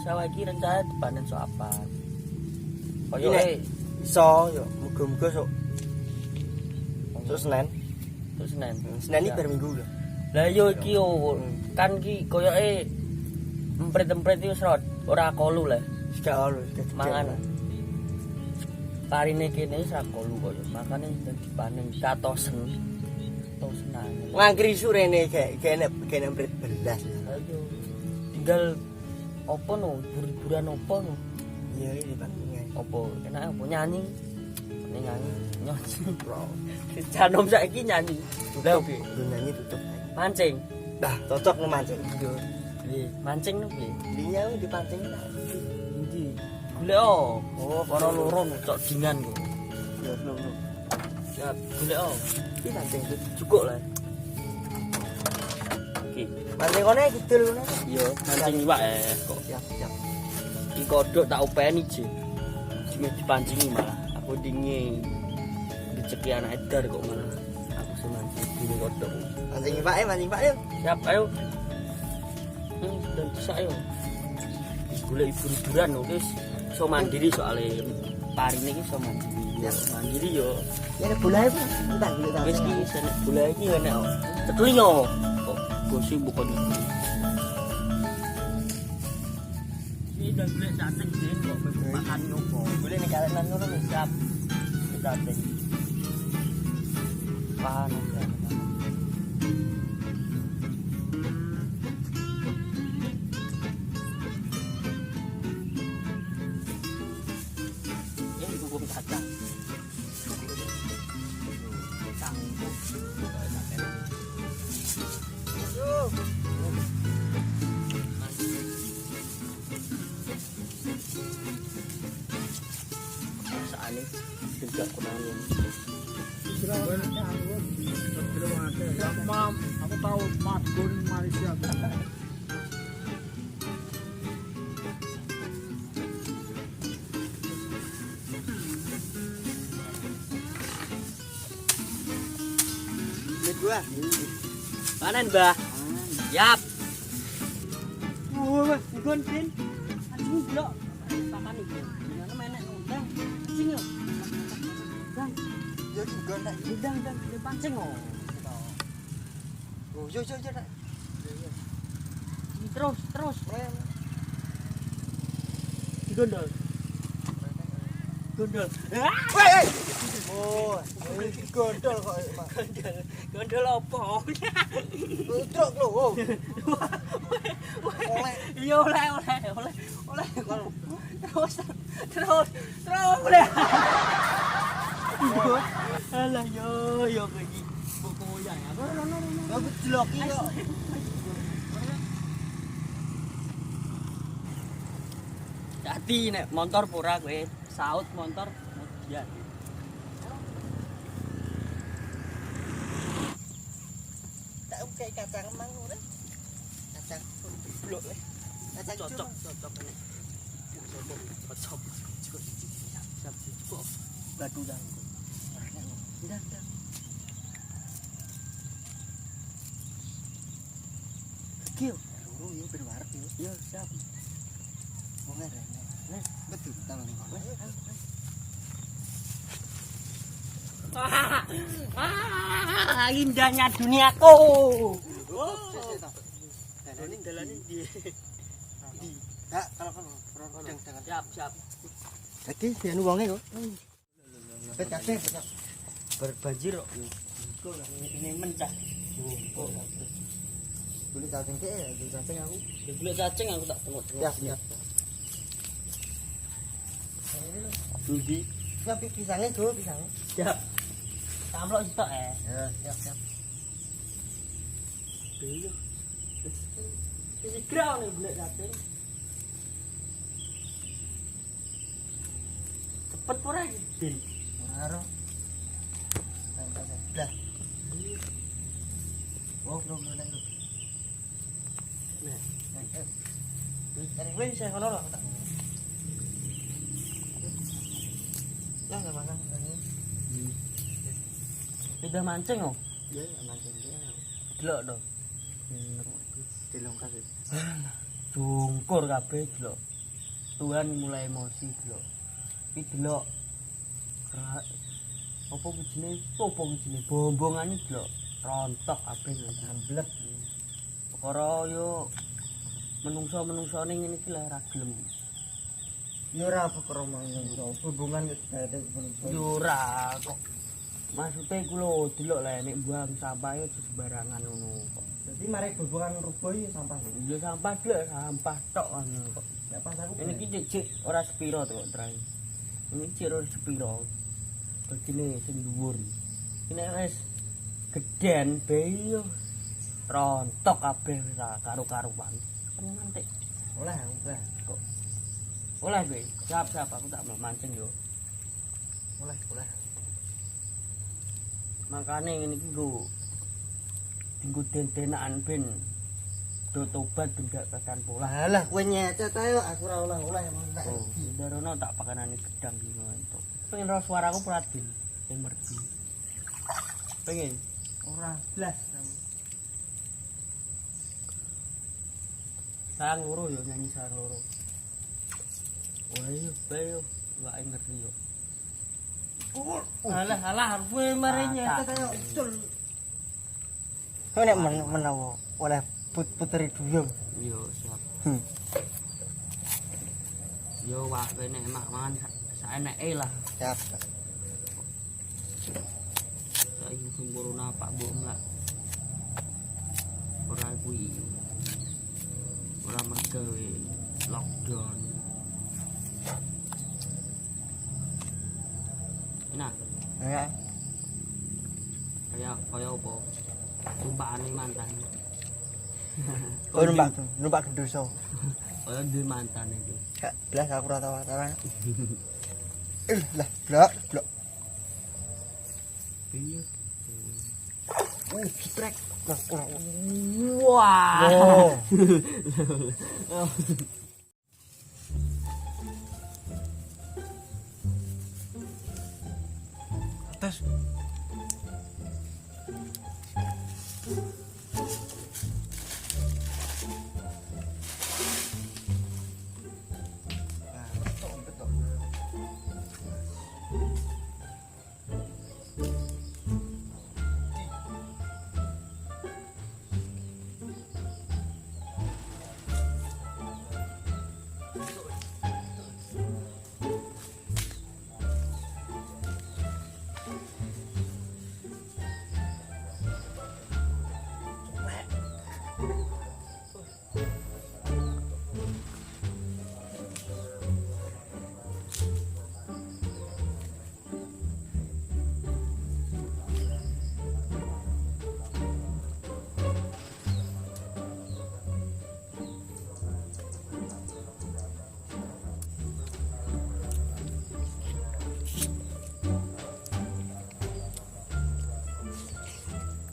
sawah iki rencana dipanen sok apa? Koyo iso yo muga-muga sok Senin. Terus Senin. Senin iki bar minggu lho. Lah yo iki kan iki koyoke empret-empret iki wis ora kolu lah. Gak ono Mangan. Parine kene wis ra kolu koyo. Makane dipanen katosen. Tosenan. Ngangkri surene kene empret belas. Ayo. Tinggal opo no, hiburan opo no. Iya ini Bang. Opo enak opo nyanyi. Nyanyi nyanyi bro. Janom saiki nyanyi. Lah opo? Nyanyi tutup. Mancing. Dah cocok nang mancing. Yo. Piye? Mancing no piye? Linya dipancing ta. Endi? Golek oh. Oh, para loro cok dingan kok. Yo lho. Siap, golek oh. Iki mancing Cukup lah. Iki. mancing kene kidul kene. Iya, mancing iwak kok. Siap. Iki kodhok tak openi ji. Sing dipancingi malah. Aku dingin. Diceki anak edar kok malah. Aku sing mancing dini kodhok. Mancing Pak yuk. Siap, ayo. Dan bisa ayo. Golek hiburan lho, guys. So mandiri soalnya parine iki so mandiri. Ya, mandiri yo. Ya bola itu tak golek ta. Wis iki senek bola iki enek kok. Tetelingo. Kok gosi bukan itu. Iki dan golek cacing den kok makan opo. Boleh nek kalenan ngono nih. Siap. Cacing. Panas ya. Kacang. Saane juga kurang. Mam, aku tahu Madun Malaysia. Gua. Panen, Mbah. Yap. Wah, nggon Den. Anjing blok. Pakan iki. Mana menek ndang. Cing yo. Bang, Yo nggon tak. ndang pancing oh. Oh, yo tak. Terus. Gondol. Woi. Oh, gondol kok. Gondol opo? Truk lho. Oleh. Iya oleh. Terus oleh. Alah yo iki. Buku ya. Aku jeloki kok. Dadi nek motor pura kowe saut motor ya. Tak kayak kacang emang ngono. Kacang blok le. Kacang Cocok ini. Cocok. Cukup. Batu dah. Dah. Kecil. Loro yo ben warep yo. Yo, siap. Wong arek. Betul tahu ning kono. Indahnya duniaku. Dalane ndi? Kak, kalau jangan. Siap. Lagi dianu wonge kok. Pecate. Berbanjir kok. Ini mencah. Oh. Boleh cacing ke ya, boleh cacing aku. Golek cacing aku tak tengok-tengok. Ya. Ndi? Tapi pisangnya tuh, pisangnya. Siap. Tamlok sitok Ya, siap. Iya. Wis grau nih golek cacing. Cepet ora iki, Den. Karo. Dah. Oh, belum nek. Wis saya kono lah tak. Lah enggak makan ini. Udah mancing oh. Ya, mancing dia. Delok to. Dilong kasih. Jungkur kabeh delok. Tuhan mulai emosi delok. Iki delok apa jenenge bombongane delok rontok kabeh amblek. Perkara yo menungso-menungsone ngene iki lho ra gelem. Ya ora apa karo manungsa, hubungan kaya menungsa. Yo ora kok. Maksude iku lho delok lho nek buang sampah yo sembarangan ngono kok. Jadi mari hubungan rubuh ya sampah. Yo sampah delok sampah tok ngono kok. Ya pas aku Ini iki cek ora sepiro to kok trai. Ini cek ora sepiro. Begini sing dhuwur. Ini wis gedhen bae yo rontok kabeh ora karo-karuan. Nanti oleh kok. Oleh kowe. Siap aku tak mancing yo. oleh. Makane ngene iki lho. Dinggo den-denakan ben do tobat ben gak kakan pola. Alah kowe nyecet ayo aku ora oleh tak. Oh, ndarono tak pakanane gedang iki entuk. Pengen ro suaraku Pradin sing merdu. Pengen Ora blas. Sang loro yo nyanyi sang loro. Wah yo, bae yo, wae ngerti yo. Alah kowe mari nyecet ayo ucul. Kowe nek menawa oleh puteri duyung. Yo siap. Yo wak nek mak mangan saeneke lah. Siap. Saiki sempurna Pak Mbok Mlak. Ora kuwi. Ora mergawe lockdown. Enak. Ya. Kaya apa? Tumpakane mantan. Kowe numpak gendoso. Kaya duwe mantan iki. Gak blas aku ora tau acara. Lah, blok. Iya. Strek. Wah. Atas.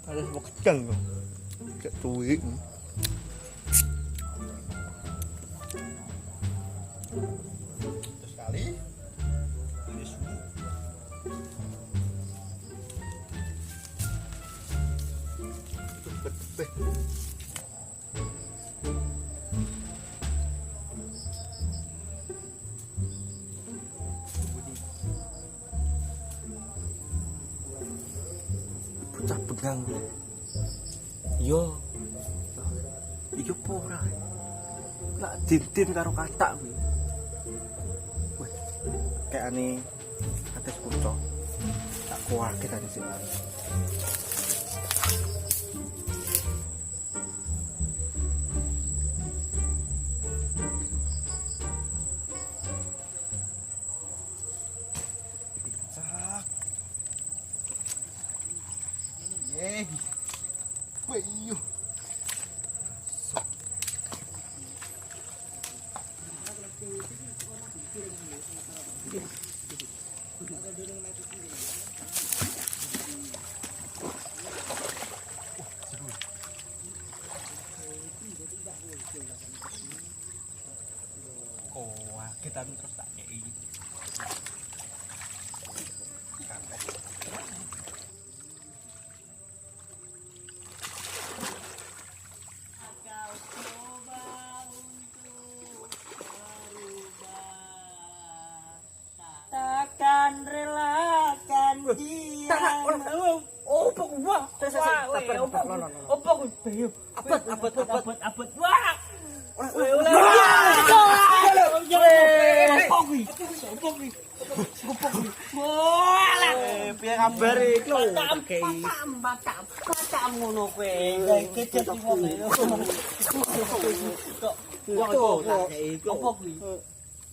Ada sebuah kecang tuh. Cek tuwi. Terus sekali. Ini semua. Tebet-tebet. Bocah pegang. Yo, Iki apa ora? Lak din karo katak kuwi. Wih, kayane ates bocah. Tak kuwake tadi sih. Yeay. Wih. Oh, kita terus tak kei. Opo kuwi bayo. Abot. Wah. Piye kabar iki lho? Batam ngono kowe. Kecet wong. Opo kuwi?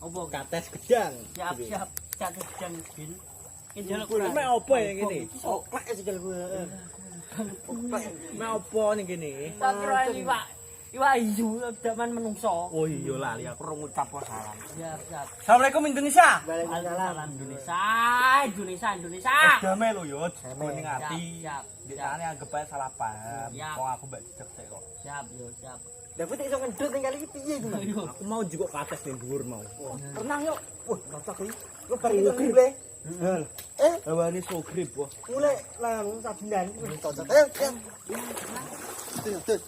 Opo Kates gedang. siap catet jang bin. Ki njaluk Mek apa ya ngene? Oklek sikil kuwi. Mek apa ning kene? Tak kira ini Pak. Iwak ijo zaman menungso. Oh iya lali aku ora ngucap salam. Siap. Assalamualaikum Indonesia. Waalaikumsalam Indonesia. Damai lho yo, kuning ati. Siap. Dikane anggap ae salah paham. Siap. Wong aku mbak jejeg sik kok. Siap. Lah kowe iso ngendut ning kali iki piye iki, Mas? Ayo. Aku mau juga kates ning dhuwur mau. Renang yuk. Wah, cocok iki. Kowe bar iki gribe. Hawane so grip wah. Mulai lan sabulan cocok. Ayo, Tuh.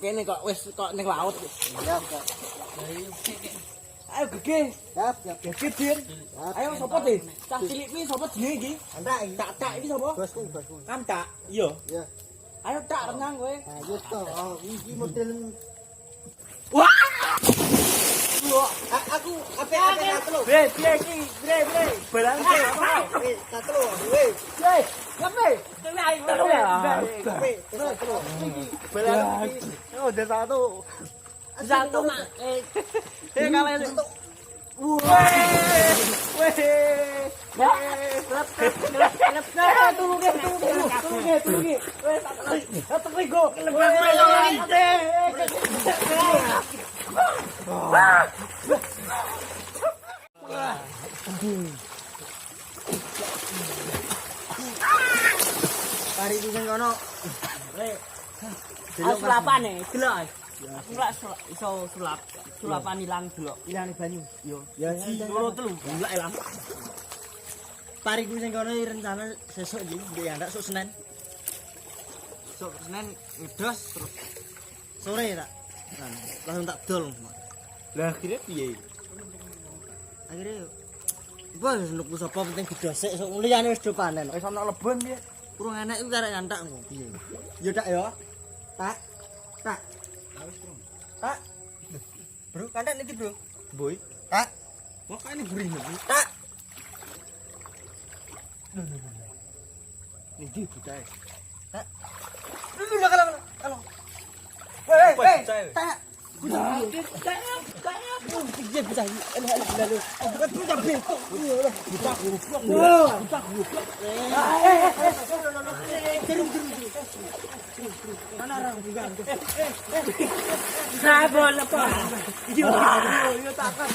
Kene kok wis kok ning laut. Siap. Ayo gege. Siap. Gege Din. Ayo sapa Din? Cah cilik kuwi sapa jenenge iki? Antak iki. Tak iki sapa? Bosku. Antak. Iya. Ya. Ayo tak renang kowe. Ayo to. Oh, iki model Wah! aku apa satu lo. Bre, piye iki? Bre. Balang iki apa? Satu lo. Weh. Hei, ngape? Telu ya. Satu lo. Balang iki. Oh, udah satu. Satu mak. Kalian itu. Pari iki sing kono. Sulapan delok. Aku lak iso sulapan ilang delok. Ilane banyu. Yo. Ya, Loro telu. Gila ilang. Pari ku sing kono rencana sesuk iki ndek andak sok Senin. Sok Senin ngedos terus sore tak. Langsung tak dol. Lah akhirnya piye? Akhirnya wah nuku sapa penting gedosek sok liyane wis do panen. Wis ana lebon piye? Kurang enak iku karek nyantak ngono piye. Ya tak ya. Tak. Tak. Bro, kandak niki, Bro. Boy. Tak. Kok kene gurih iki? Tak. Iki butae. Tak. Lu kalau. Hei, tak. Dia bisa. Lalu. Betul tak betul. Buta goblok. Buta goblok. Mana orang juga. Sabon apa? Yo takkan.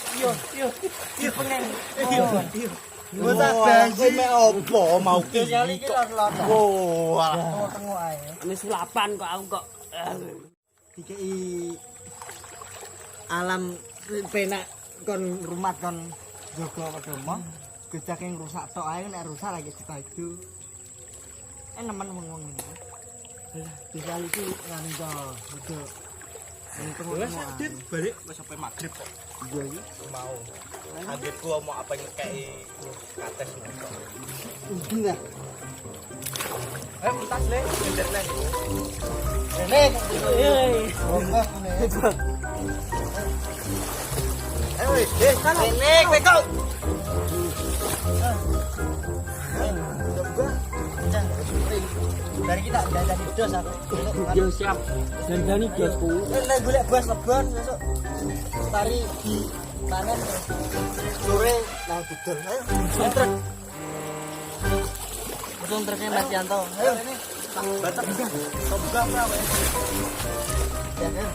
Yo pengen. Buta Kowe mek opo mau ki? kali iki lor-lor. Wah. Tengok ae. Ini sulapan kok aku kok. Dikei alam penak kon rumah kon jaga pedomo gejak yang rusak tok ae nek rusak lagi dibaju nemen ngomong bisa iki ngando udah Wes Dit balik wis sampai magrib kok. iya iki Mau. Anggitku mau apa ngekeki kates kok. udah lah Ayo entas le, ngedet le. nek nek kowe dari kita jajan dos aku. Yo siap. Dandani bosku. Nek golek bos lebon besok tari di panen sore nang budal. Ayo, truk. Langsung truknya Mas Yanto. Ayo. Batak juga. Coba apa? Ya, ayo.